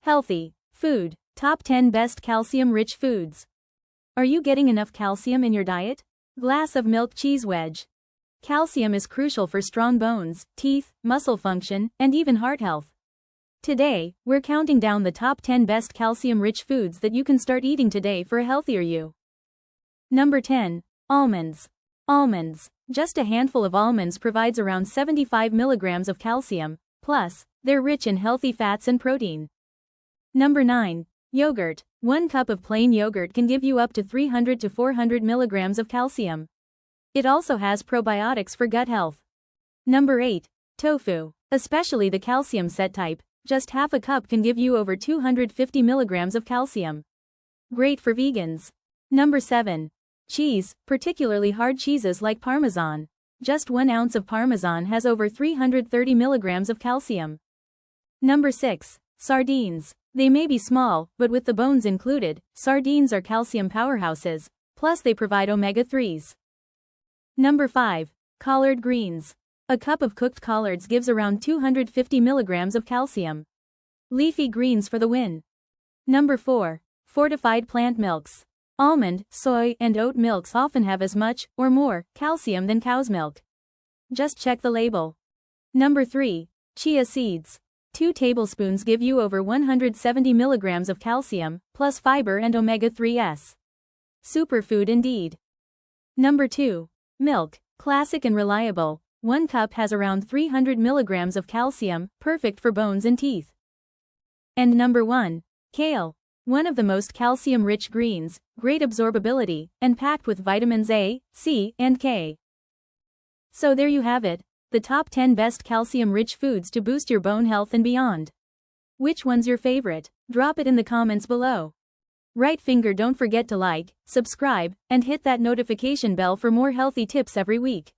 Healthy food. Top 10 best calcium-rich foods. Are you getting enough calcium in your diet? Glass of milk cheese wedge. Calcium is crucial for strong bones, teeth, muscle function, and even heart health. Today, we're counting down the top 10 best calcium-rich foods that you can start eating today for a healthier you. Number 10. Almonds. Almonds. Just a handful of almonds provides around 75 milligrams of calcium, plus, they're rich in healthy fats and protein. Number 9. Yogurt. 1 cup of plain yogurt can give you up to 300 to 400 milligrams of calcium. It also has probiotics for gut health. Number 8. Tofu. Especially the calcium set type, just half a cup can give you over 250 milligrams of calcium. Great for vegans. Number 7. Cheese, particularly hard cheeses like Parmesan. Just 1 ounce of Parmesan has over 330 milligrams of calcium. Number 6. Sardines. They may be small, but with the bones included, sardines are calcium powerhouses, plus they provide omega-3s. Number 5. Collard greens. A cup of cooked collards gives around 250 milligrams of calcium. Leafy greens for the win. Number 4. Fortified plant milks. Almond, soy, and oat milks often have as much, or more, calcium than cow's milk. Just check the label. Number 3. Chia seeds. 2 tablespoons give you over 170 milligrams of calcium, plus fiber and omega-3s. Superfood indeed. Number 2. Milk. Classic and reliable. 1 cup has around 300 milligrams of calcium, perfect for bones and teeth. And number 1. Kale. One of the most calcium-rich greens, great absorbability, and packed with vitamins A, C, and K. So there you have it, the top 10 best calcium-rich foods to boost your bone health and beyond. Which one's your favorite? Drop it in the comments below. Right finger, don't forget to like, subscribe, and hit that notification bell for more healthy tips every week.